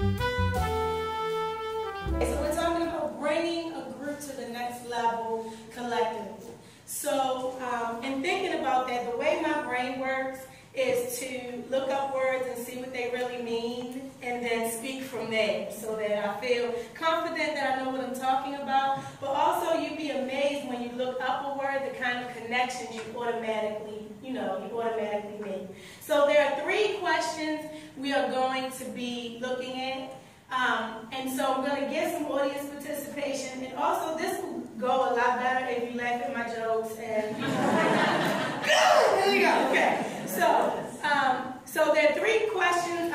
So we're talking about bringing a group to the next level collectively. So in thinking about that, the way my brain works is to look up words and see what they really mean and then speak from there so that I feel confident that I know what I'm talking about. But also you'd be amazed when you look up a word, the kind of connections you automatically make. So there are 3 questions we are going to be looking at. And so I'm going to get some audience participation, and also this will go a lot better if you laugh at my jokes and good. There you go. Okay. So there are 3 questions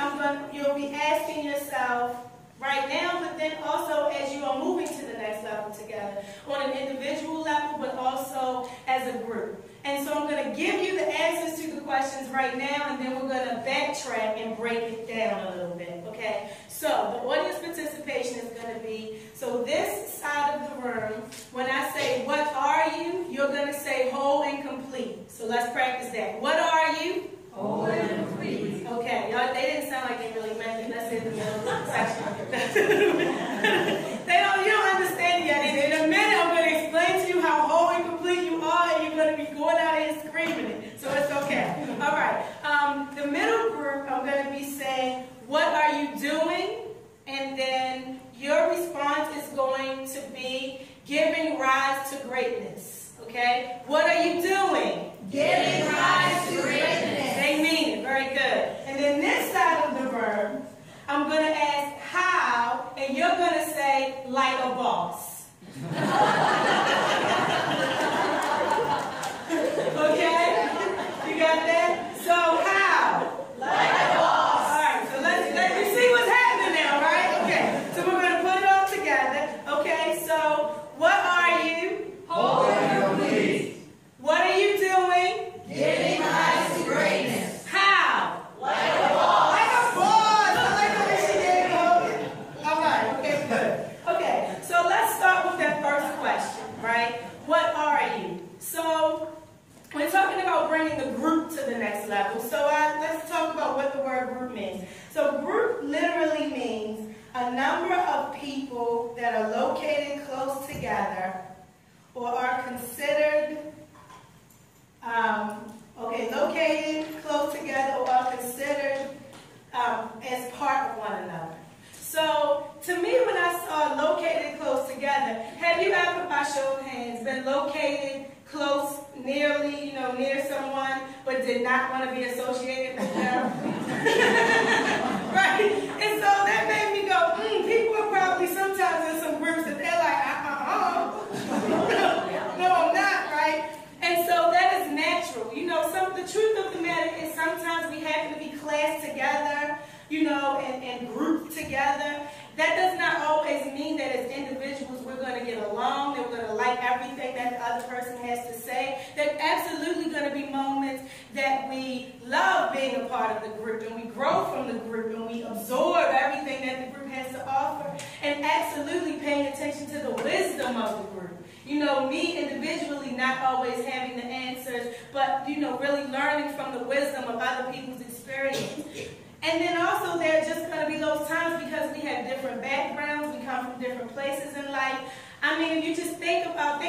you'll be asking yourself right now, but then also as you are moving to the next level together on an individual level, but also as a group. And so I'm going to give you the answers to the questions right now, and then we're going to backtrack and break it down a little bit, okay? So the audience participation is going to be, so this side of the room, when I say, what are you, you're going to say whole and complete. So let's practice that. What are you? Whole and complete. Okay, y'all, they didn't sound like they really meant it. That's in the middle section. You don't understand it yet. In a minute, I'm going to explain to you how whole and complete you are, and you're going to be going out here screaming it. So it's okay. All right. The middle group, I'm going to be saying, what are you doing? And then your response is going to be giving rise to greatness. Okay? What are you doing? Giving rise to greatness. They mean it. Very good. And then this side of the verb, I'm going to ask how, and you're going to say like a boss. Okay? You got that? So how? Like a boss. All right. So let me see what's happening now, right? Okay. So we're going to put it all together. Okay. So what are you? Whole and complete. What are you doing? Giving rise to greatness. How? Like a boss. Like a boss. I like the way she did it. All right. Okay, good. Okay. So let's start with that first question, right? What are you? So we're talking about bringing the group to the next level. So let's talk about what the word group means. So group literally means a number of people that are located close together or are considered located close together or are considered as part of one another. So, to me, when I saw located close together, have you ever, by show of hands, been located close, nearly, near someone, but did not want to be associated with them? Right? And so that made me go, people are probably sometimes in some groups that they're like, no, I'm not, right? And so that is natural. The truth of the matter is sometimes we happen to be classed together, and grouped together. That does not always mean that as individuals we're going to get along, that we're going to like everything that the other person has to say. There's absolutely going to be moments that we love being a part of the group, and we grow from the group, and we absorb everything that the group has to offer, and absolutely paying attention to the wisdom of the group. Me individually not always having the answers, but, really learning from the wisdom of other people's experience. And then also there are just going to be those times because we have different backgrounds, we come from different places in life. I mean, if you just think about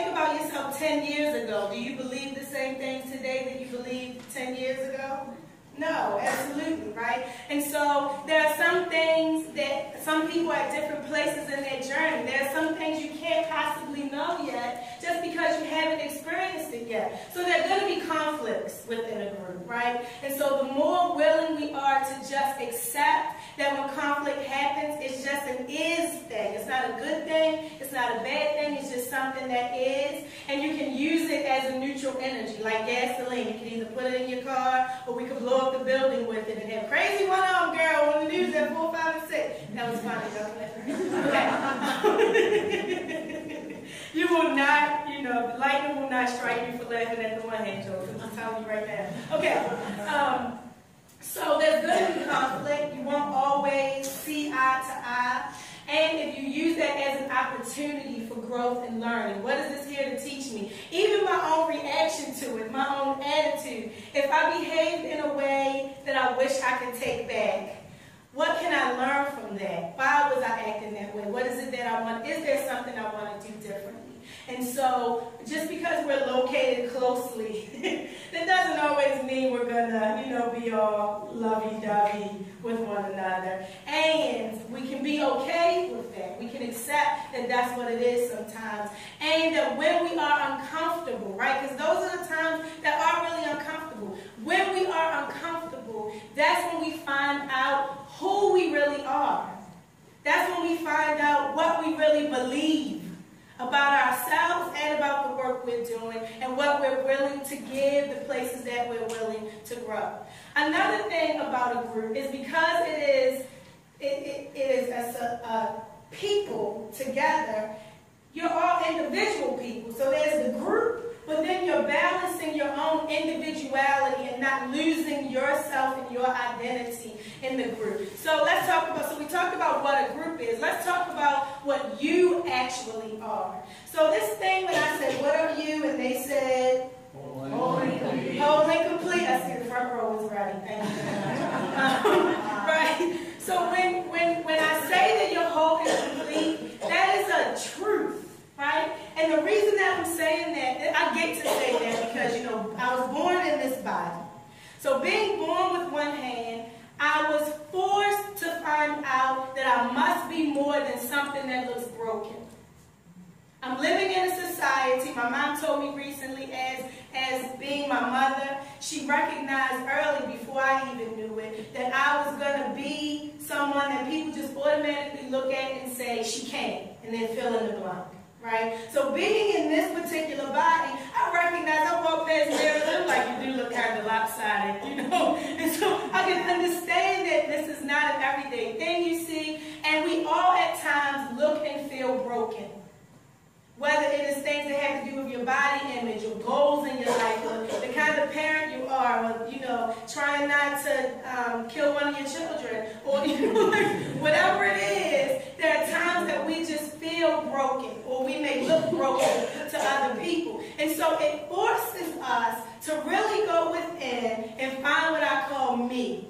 yourself 10 years ago, do you believe the same things today that you believed 10 years ago? No, absolutely, right? And so there are some things that some people are at different places in their journey. There are some things you can't possibly know yet just because you haven't experienced it yet. So there are going to be conflicts within a group, right? And so the more willing we are to just accept that when conflict happens, it's just an is thing. It's not a good thing. It's not a bad thing. It's just something that is. And you can use it as a neutral energy, like gasoline. You can either put it in your car or we could blow up the building with it and have crazy one-arm girl on the news at 4, 5, and 6. That was funny, okay. You will not, the lightning will not strike you for laughing at the one-hand joke. I'm just telling you right now. Okay. So there's going to be conflict. You won't always see eye to eye. And if you use that as an opportunity for growth and learning, what is this here to teach me? Even my own reaction to it, my own attitude. If I behaved in a way that I wish I could take back, What can I learn from that? Why was I acting that way? What is it that I want? Is there something I want to do differently? And so, just because we're located closely, that doesn't always mean we're gonna, be all lovey-dovey with one another. And we can be okay with that. We can accept that that's what it is sometimes. And that when we are uncomfortable, right? Because those are the times that are really uncomfortable. When we are uncomfortable, that's when we find out who we really are. That's when we find out what we really believe about ourselves and about the work we're doing and what we're willing to give, the places that we're willing to grow. Another thing about a group is because it is as a people together, you're all individual people. So there's the group, but then you're balancing your own individuality and not losing yourself and your identity in the group. So let's talk about, so we talked about what a group is. Let's talk about what you actually are. So this thing when I said, what are you? And they said, whole and complete. Whole and complete. I see the front row was ready. Thank you. Right? So when I say that you're whole and complete, that is a truth. Right? And the reason that I'm saying that, I get to say that because, I was born in this body. So being born with one hand, I was forced to find out that I must be more than something that looks broken. I'm living in a society, my mom told me recently as being my mother, she recognized early before I even knew it, that I was going to be someone that people just automatically look at and say, she can't, and then fill in the blank. Right? So being in this particular body, I recognize I walk past mirrors and I'm like, you do look kind of lopsided, And so I can understand that this is not an everyday thing, you see. And we all at times look and feel broken. Whether it is things that have to do with your body image or goals in your life, or the kind of parent you are, or, trying not to kill one of your children, or, whatever it is, there are times that we just feel broken, or we may look broken to other people. And so it forces us to really go within and find what I call me.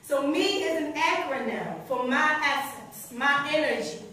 So me is an acronym for my essence, my energy.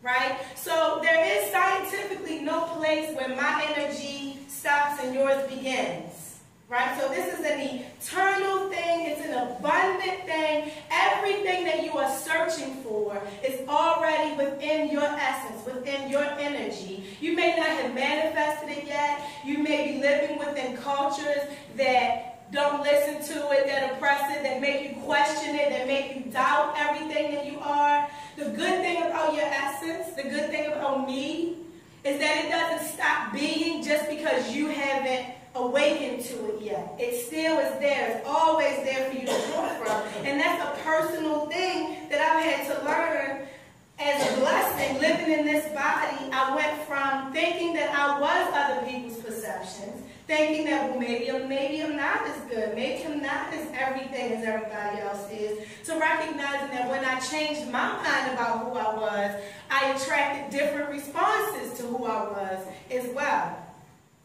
Right? So there is scientifically no place where my energy stops and yours begins. Right? So this is an eternal thing. It's an abundant thing. Everything that you are searching for is already within your essence, within your energy. You may not have manifested it yet. You may be living within cultures that don't listen to it, that oppress it, that make you question it, that make you doubt everything that you are. The good thing about your essence, the good thing about me, is that it doesn't stop being just because you haven't awakened to it yet. It still is there. It's always there for you to draw from. And that's a personal thing that I've had to learn as a blessing. Living in this body, I went from thinking that I was other people's perceptions, thinking that, well, maybe I'm not as good, maybe I'm not as everything as everybody else is, to recognizing that when I changed my mind about who I was, I attracted different responses to who I was as well.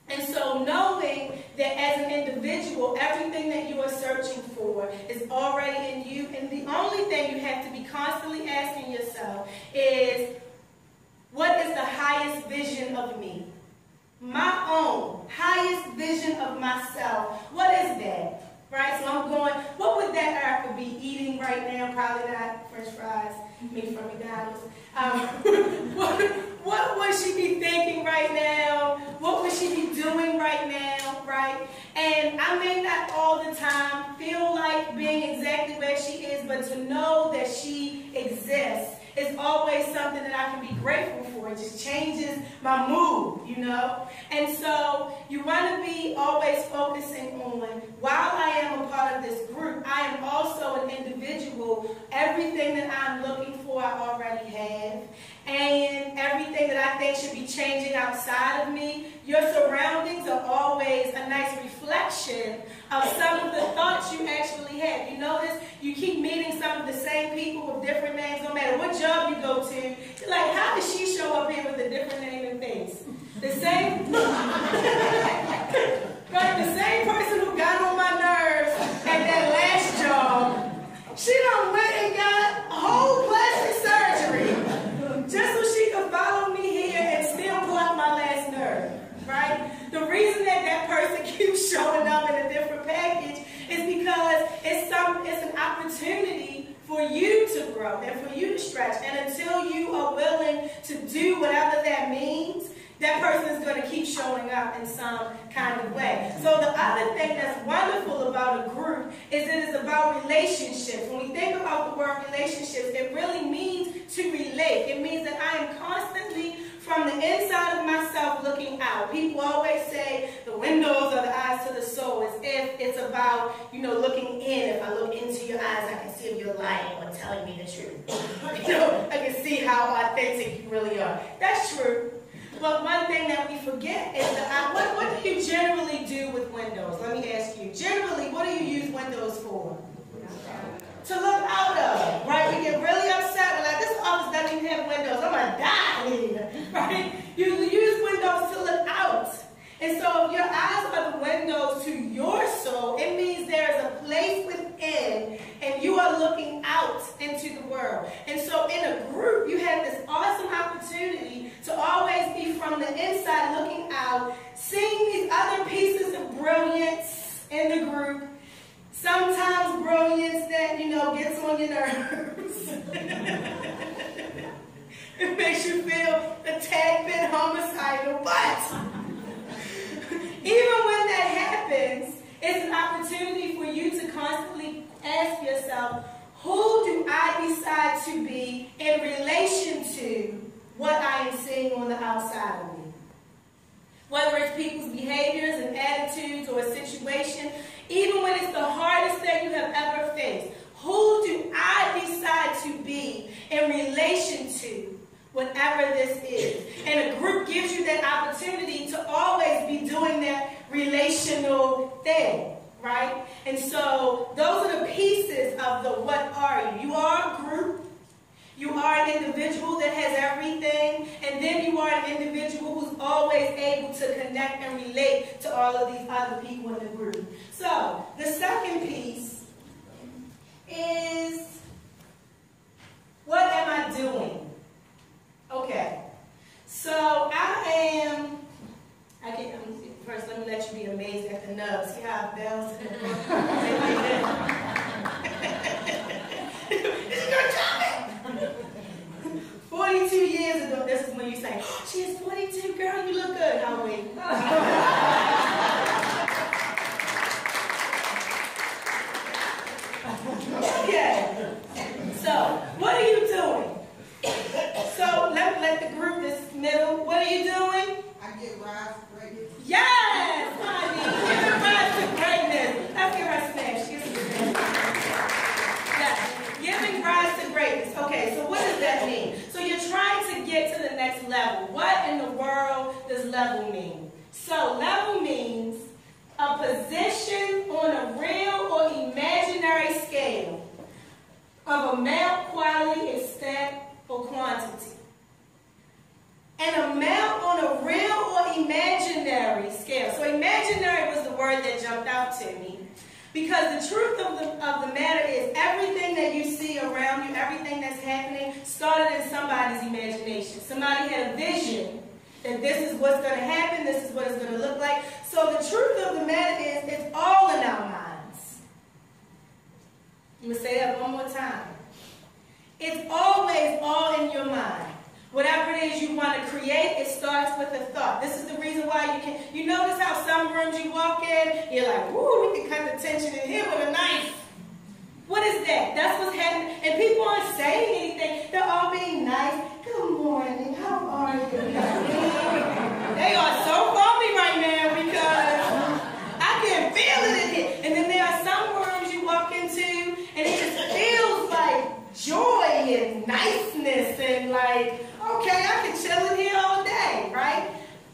And so knowing that as an individual, everything that you are searching for is already in you, and the only thing you have to be constantly asking yourself is, what is the highest vision of me? My own highest vision of myself. What is that? Right? So I'm going, what would that Erricka be eating right now? Probably not French fries, me from McDonald's. What would she be thinking right now? What would she be doing right now? Right? And I may not all the time feel like being exactly where she is, but to know that she exists is always something that I can be grateful for. It just changes my mood, And so you want to be always focusing on, while I am a part of this group, I am also an individual. Everything that I'm looking for, I already have. And everything that I think should be changing outside of me, your surroundings are always a nice reflection of some of the thoughts you actually have. You notice you keep meeting some of the same people with different names, no matter what job you go to. You're like, how did she show up here with a different name and face? The same, right? The same person who got on my nerves at that last job, she done went and got grow and for you to stretch. And until you are willing to do whatever that means, that person is going to keep showing up in some kind of way. So the other thing that's wonderful about a group is it is about relationships. When we think about the word relationships, it really means to relate. It means that I am constantly from the inside of myself looking out. People always say the windows are the eyes to the soul, as if it's about, looking in. If I look into your eyes, I can see if you're lying or telling me the truth. I can see how authentic you really are. That's true. But one thing that we forget is that what do you generally do with windows? Let me ask you. Generally, what do you use windows for? To look out of, right? We get really upset. We're like, this office doesn't even have windows. I'm going to die here, right? You use windows to look out. And so if your eyes are the windows to your soul, it means there's a place within and you are looking out into the world. And so in a group, you have this awesome opportunity to always be from the inside looking out, seeing these other pieces of brilliance in the group. Sometimes brilliance that, gets on your nerves. It makes you feel a tad bit homicidal, but even when that happens, it's an opportunity for you to constantly ask yourself, who do I decide to be in relation to what I am seeing on the outside of me? Whether it's people's behaviors and attitudes or a situation, even when it's the hardest thing you have ever faced, who do I decide to be in relation to whatever this is? And a group gives you that opportunity to always be doing that relational thing, right? And so those are the pieces of the what are you. You are a group. You are an individual that has everything, and then you are an individual who's always able to connect and relate to all of these other people in the group. So, the second piece is, what am I doing? Okay, so first let me let you be amazed at the nubs. See how it bells? Is it gonna drop it? 42 years ago, this is when you say, oh, she is 42, girl, you look good. How are we? Okay. So, what are you doing? So, let the group, this middle, what are you doing? I get rise to greatness. Yes, honey. Give her rise to greatness. Let's give her a smash. Give her a smash. Yes. Giving rise to greatness. Okay, so what does that mean? So you're trying to get to the next level. What in the world does level mean? So level means a position on a real or imaginary scale of amount, quality, extent, or quantity. An amount on a real or imaginary scale. So imaginary was the word that jumped out to me. Because the truth of the matter is everything that you see around you, everything that's happening, started in somebody's imagination. Somebody had a vision that this is what's going to happen, this is what it's going to look like. So the truth of the matter is it's all in our minds. I'm going to say that one more time. It's always all in your mind. Whatever it is you want to create, it starts with a thought. This is the reason why you notice how some rooms you walk in, you're like, woo, we can cut the tension in here with a knife. What is that? That's what's happening. And people aren't saying anything. They're all being nice. Good morning. How are you? They are so bumpy right now because I can feel it in here. And then there are some rooms you walk into and it just feels like joy and niceness and like, okay, I can chill in here all day, right?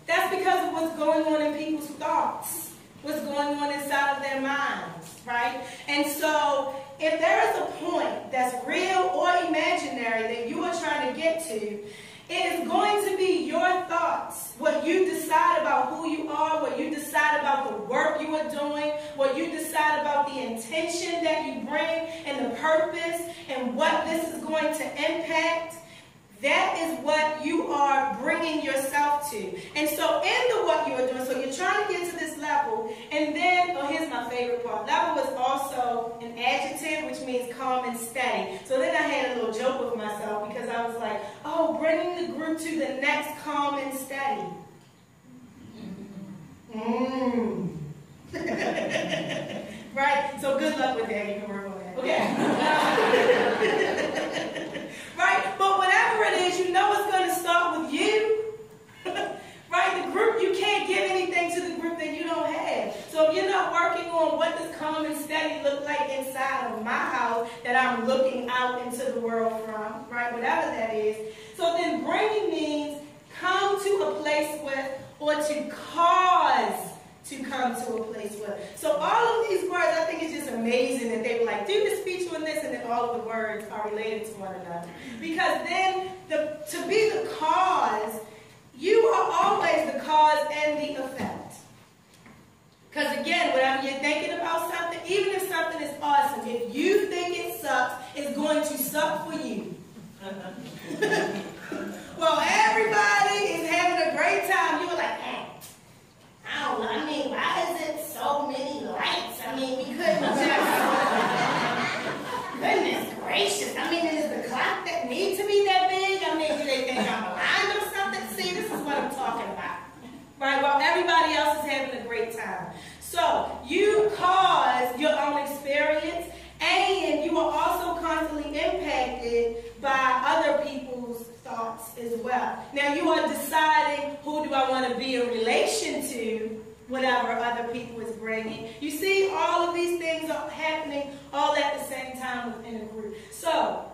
That's because of what's going on in people's thoughts, what's going on inside of their minds, right? And so, if there is a point that's real or imaginary that you are trying to get to, it is going to be your thoughts, what you decide about who you are, what you decide about the work you are doing, what you decide about the intention that you bring and the purpose and what this is going to impact that is what you are bringing yourself to. And so in the what you are doing, so you're trying to get to this level, and then, oh, here's my favorite part. Level is also an adjective, which means calm and steady. So then I had a little joke with myself because I was like, oh, bringing the group to the next calm and steady. Right? So good luck with that. You can work on that. Okay. Right? But whatever it is, you know it's going to start with you. Right? The group, you can't give anything to the group that you don't have. So if you're not working on what does calm and steady look like inside of my house that I'm looking out into the world from, right? Whatever that is. So then bringing means come to a place with, or to cause to come to a place with. So all of these words, I think it's just amazing that they were like, do the speech on this, and then all of the words are related to one another. Because then, to be the cause, you are always the cause and the effect. Because again, whenever you're thinking about something, even if something is awesome, if you think it sucks, it's going to suck for you. Well, everybody is having a great time. You were like, I don't know. I mean, why is it so many lights? I mean, we couldn't just... Goodness gracious. I mean, is the clock that need to be that big? I mean, do they think I'm blind or something? See, this is what I'm talking about. Right? While everybody else is having a great time. So, you cause your own experience, and you are also constantly impacted by other people's thoughts as well. Now you are deciding who do I want to be in relation to, whatever other people is bringing. You see, all of these things are happening all at the same time within a group. So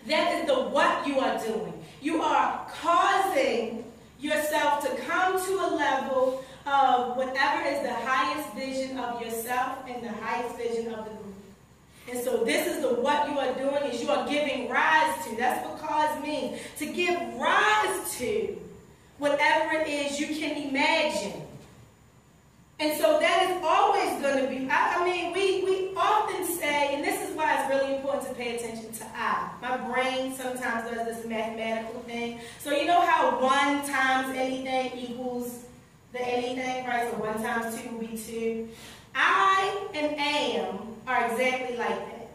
that is the what you are doing. You are causing yourself to come to a level of whatever is the highest vision of yourself and the highest vision of the group. And so this is the what you are doing is you are giving rise to. That's what cause means. To give rise to whatever it is you can imagine. And so that is always going to be, I mean, we often say, and this is why it's really important to pay attention to I. My brain sometimes does this mathematical thing. So you know how 1 times anything equals the anything, right? So 1 times 2 will be 2. I and am are exactly like that,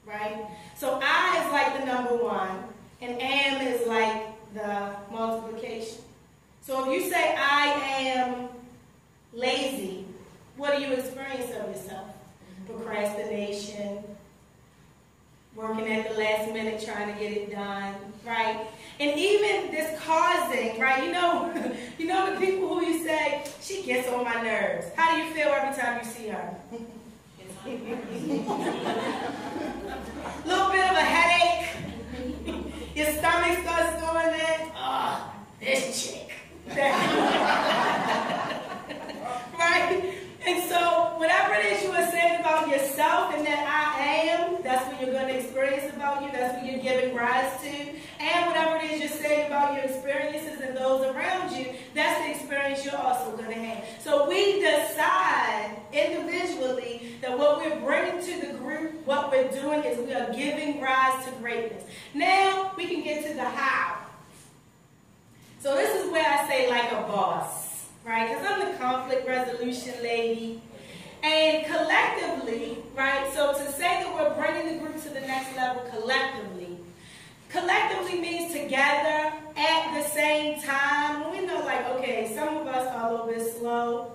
right? So I is like the number 1, and am is like the multiplication. So if you say I am lazy, what do you experience of yourself? Procrastination, working at the last minute trying to get it done, right? And even this causing, right? You know the people who you say, she gets on my nerves. How do you feel every time you see her? A little bit of a headache. Your stomach starts doing that. Oh, this chick. Right? And so, whatever it is you are saying about yourself and that I am, that's what you're going to experience about you. That's what you're giving rise to. And whatever it is you're saying about your experiences and those around you, that's the experience you're also going to have. So we decide individually that what we're bringing to the group, what we're doing is we are giving rise to greatness. Now, we can get to the how. So this is where I say like a boss. Right? Because I'm the conflict resolution lady. And collectively, right? So to say that we're bringing the group to the next level collectively means together at the same time. And we know, like, okay, some of us are a little bit slow.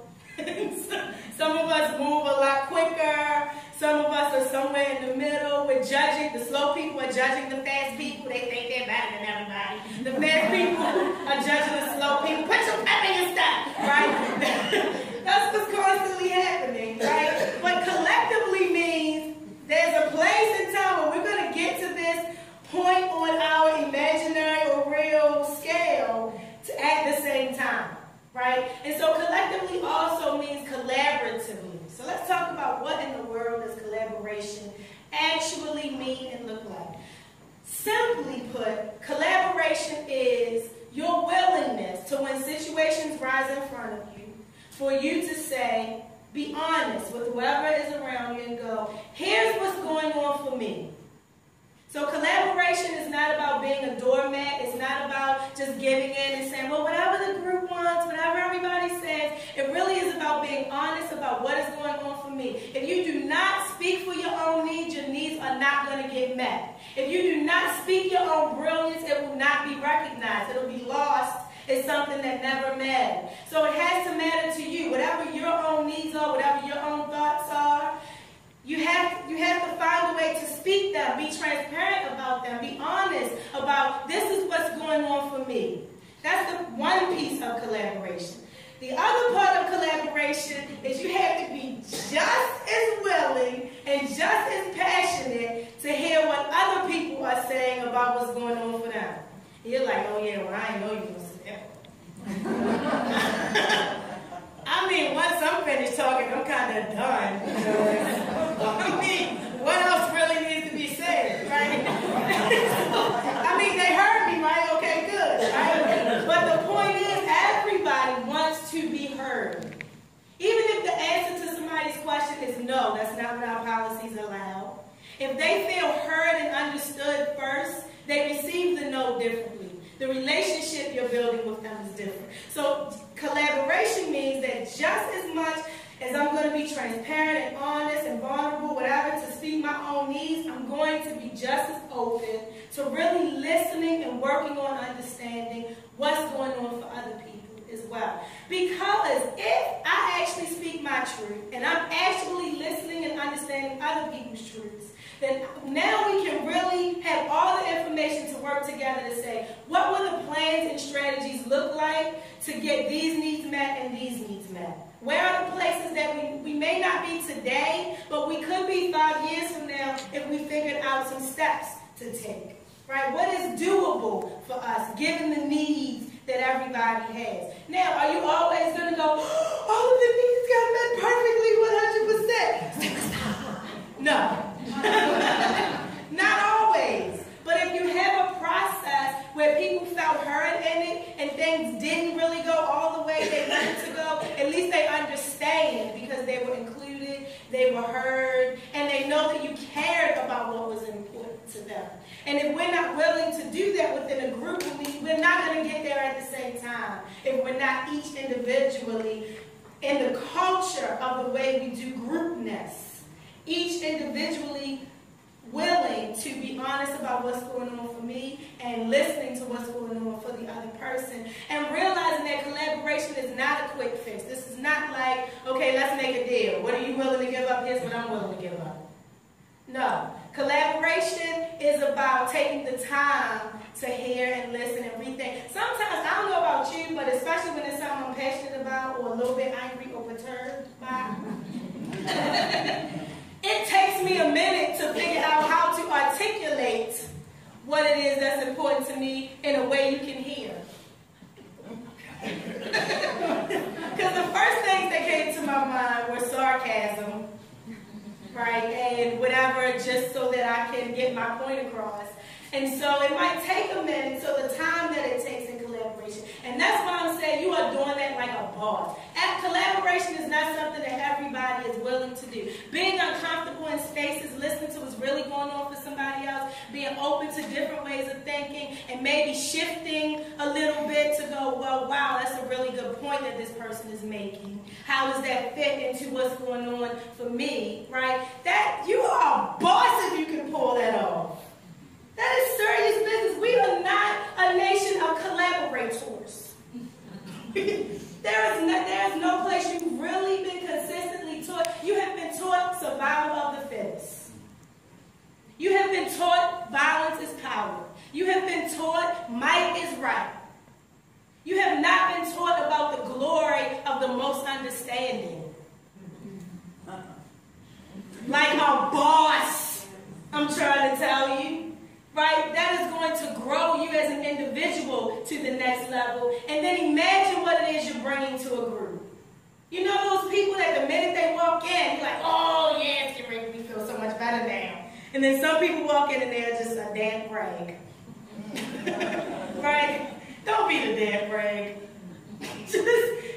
Some of us move a lot quicker. Some of us are somewhere in the middle. We're judging. The slow people are judging the fast people. They think they're better than everybody. The fast people are judging the slow people. Put your pep in your step, right? That's what's constantly happening, right? But collectively means there's a place and time where we're going to get to this point on our imaginary or real scale at the same time. Right? And so collectively also means collaboratively. So let's talk about what in the world does collaboration actually mean and look like. Simply put, collaboration is your willingness to, when situations rise in front of you, for you to say, be honest with whoever is around you and go, here's what's going on for me. So collaboration Collaboration is not about being a doormat. It's not about just giving in and saying, well, whatever the group wants, whatever everybody says. It really is about being honest about what is going on for me. If you do not speak for your own needs, your needs are not going to get met. If you do not speak your own brilliance, it will not be recognized. It will be lost. It's something that never mattered. So it has to matter to you. Whatever your own needs are, whatever your own thoughts are, you have to find a way to speak them. Be transparent about them. Be honest about this is what's going on for me. That's the one piece of collaboration. The other part of collaboration is you have to be just as willing and just as passionate to hear what other people are saying about what's going on for them. And you're like, oh yeah, well I didn't know you was that. I mean, once I'm finished talking, I'm kind of done. You know? I mean, what else really needs to be said, right? I mean, they heard me, right? Okay, good, right? But the point is, everybody wants to be heard. Even if the answer to somebody's question is no, that's not what our policies allow. If they feel heard and understood first, they receive the no differently. The relationship you're building with them is different. So collaboration means that just as much as I'm going to be transparent and honest and vulnerable, whatever, to speak my own needs, I'm going to be just as open to really listening and working on understanding what's going on for other people as well. Because if I actually speak my truth and I'm actually listening and understanding other people's truths, then now we can really have all the information to work together to say, what will the plans and strategies look like to get these needs met and these needs met? Where are the places that we may not be today, but we could be 5 years from now if we figured out some steps to take? Right? What is doable for us, given the needs that everybody has? Now, are you always going to go, all of the needs got met perfectly 100%? No. Not always. But if you have a process where people felt heard in it and things didn't really go all the way they wanted to go, at least they understand because they were included, they were heard, and they know that you cared about what was important to them. And if we're not willing to do that within a group, we're not going to get there at the same time if we're not each individually in the culture of the way we do groupness. Each individually willing to be honest about what's going on for me and listening to what's going on for the other person and realizing that collaboration is not a quick fix. This is not like, okay, let's make a deal. What are you willing to give up? Here's what I'm willing to give up. No. Collaboration is about taking the time to hear and listen and rethink. Sometimes, I don't know about you, but especially when it's something I'm passionate about or a little bit angry or perturbed by, it takes me a minute to figure out how to articulate what it is that's important to me in a way you can hear. Because the first things that came to my mind were sarcasm, right, and whatever, just so that I can get my point across. And so it might take a minute, so the time that it takes in collaboration. And that's why I'm saying you are doing that like a boss. And collaboration is not something that everybody is willing to do. Being uncomfortable in spaces, listening to what's really going on for somebody else, being open to different ways of thinking, and maybe shifting a little bit to go, well, wow, that's a really good point that this person is making. How does that fit into what's going on for me, right? That you are a boss if you can pull that off. That is serious business. We are not a nation of collaborators. There is no place you've really been consistently taught. You have been taught survival of the fittest. You have been taught violence is power. You have been taught might is right. You have not been taught about the glory of the most understanding. Like a boss, I'm trying to tell you. Right? That is going to grow you as an individual to the next level. And then imagine what it is you're bringing to a group. You know those people that the minute they walk in, you're like, oh, yeah, it's going to make me feel so much better now. And then some people walk in and they're just a damn brag. Right? Don't be the damn brag. Just,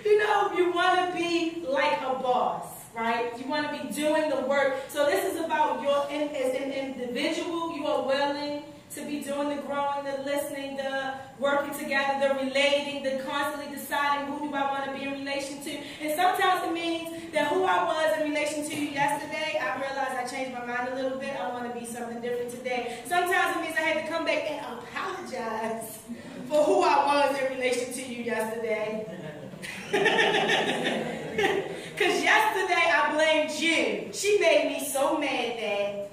you want to be like a boss. Right? You want to be doing the work. So this is about as an individual, you are willing to be doing the growing, the listening, the working together, the relating, the constantly deciding who do I want to be in relation to. And sometimes it means that who I was in relation to you yesterday, I realized I changed my mind a little bit. I want to be something different today. Sometimes it means I had to come back and apologize for who I was in relation to you yesterday. Because yesterday I blamed you. She made me so mad that.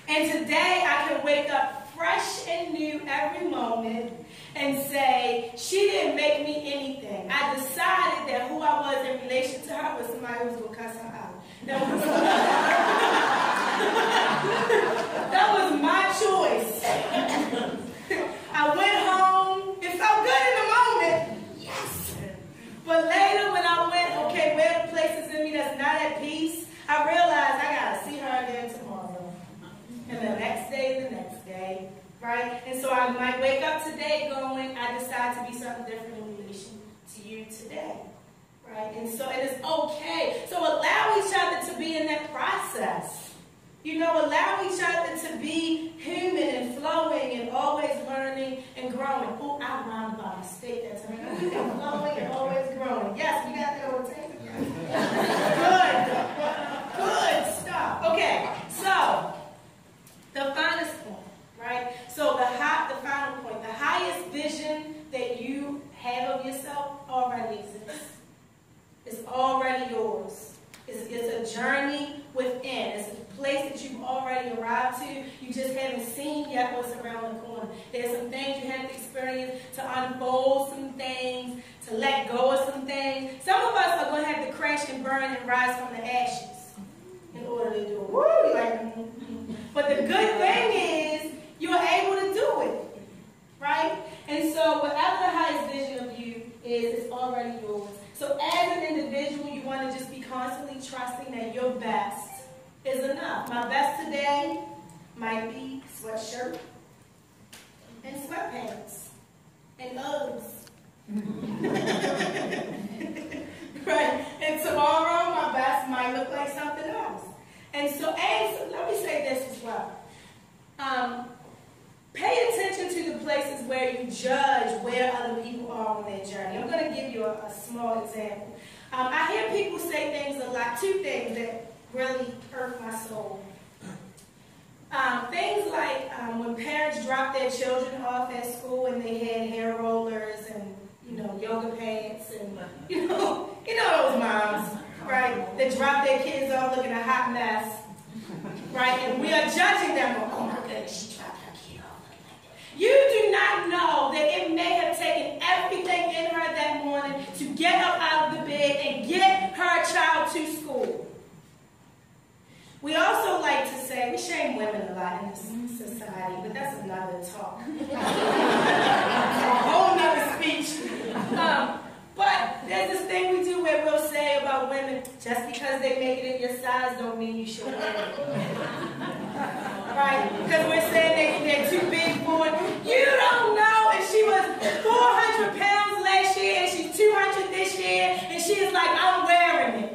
And today I can wake up fresh and new every moment and say, she didn't make me anything. I decided that who I was in relation to her was somebody who was going to cuss her out. That was my choice. I went home. It felt good in the moment. Yes. But later when I went, okay, where are the places in me that's not at peace, I realized I got to see her again tomorrow. And the next day, the next day. Right? And so I might wake up today going, I decide to be something different in relation to you today. Right? And so it is okay. So allow each other to be in that process. You know, allow each other to be human and flowing and always learning and growing. Oh, I rhymed by mistake that time. Flowing and always growing. Yes, we got that on tape. Good. Good stuff. Okay, so the finest point, right? So the final point, the highest vision that you have of yourself already exists. It's already yours. It's a journey within. It's a place that you've already arrived to. You just haven't seen yet what's around the corner. There's some things you have to experience, to unfold some things, to let go of some things. Some of us are going to have to crash and burn and rise from the ashes in order to do it. Woo! Like, but the good thing is you're able to do it, right? And so whatever the highest vision of you is, it's already yours. So as an individual, you want to just be constantly trusting that your best is enough. My best today might be sweatshirt and sweatpants and Uggs. Right? And tomorrow, my best might look like something else. And so let me say this as well. Pay attention to the places where you judge where other people are on their journey. I'm going to give you a small example. I hear people say things a lot, two things that really hurt my soul. Things like when parents drop their children off at school and they had hair rollers and, yoga pants and, you know those moms, right, that drop their kids off looking a hot mess, right, and we are judging them. Oh my goodness, she dropped her kid off like that. You do not know that it may have taken everything in her that morning to get up out of the bed and get her child to school. We also like to say, we shame women a lot in this society, but that's another talk. A whole nother speech. But there's this thing we do where we'll say about women, just because they make it in your size don't mean you should wear it. Right? Because we're saying they're too big for it. You don't know if she was 400 pounds last year and she's 200 this year and she is like, I'm wearing it.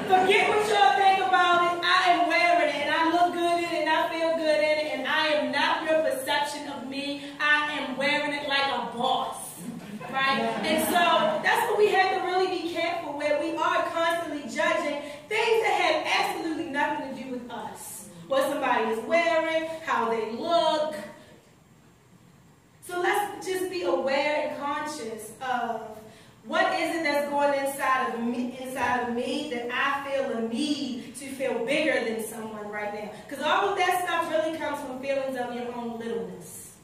Forget what y'all think about it. I am wearing it and I look good in it and I feel good in it and I am not your perception of me. I am wearing it like a boss. Right? And so that's what we have to really be careful where we are constantly judging things that have absolutely nothing to do with us. What somebody is wearing, how they look. So let's just be aware and conscious of what is it that's going inside of me that I feel a need to feel bigger than someone right now. Because all of that stuff really comes from feelings of your own littleness.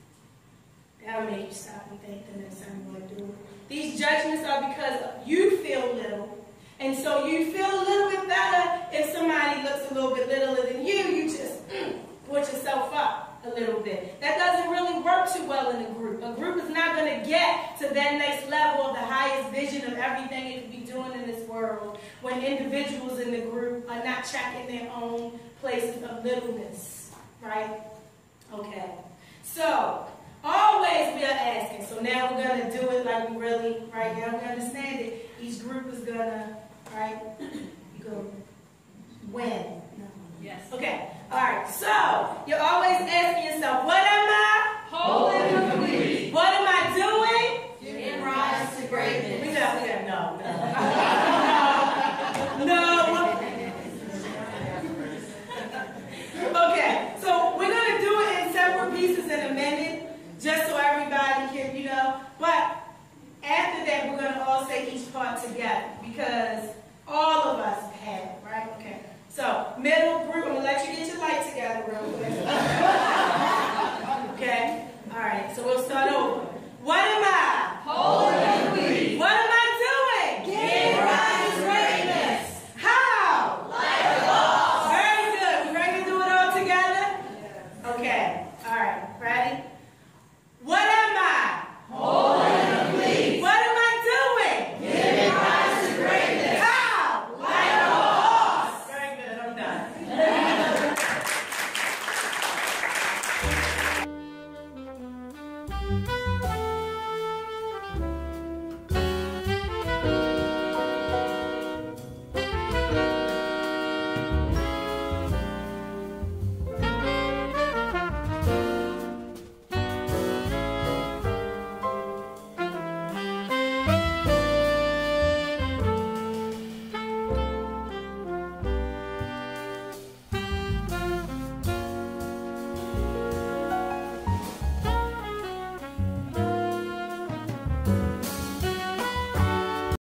That'll make you stop and think the next time you want to do it. These judgments are because you feel little. And so you feel a little bit better if somebody looks a little bit littler than you. You just put yourself up a little bit. That doesn't really work too well in a group. A group is not going to get to that next level of the highest vision of everything it could be doing in this world when individuals in the group are not checking their own places of littleness. Right? Okay. So always we are asking. So now we're going to do it like we really, right now we understand it. Each group is going to, right, you go, when? No. Yes. Okay. All right, so you're always asking yourself, what am I? Holy and complete. What am I doing? Giving rise to greatness. We got no. No. Okay, so we're going to do it in separate pieces in a minute, just so everybody can, but after that, we're going to all say each part together, because all of us have it, right? Okay. So, middle group, I'm going to let you get your light together real quick. Okay? All right, so we'll start over. What am I? Holy and complete. What am I doing? Giving rise to greatness. How? Like a boss. Very good. We ready to do it all together? Okay. All right.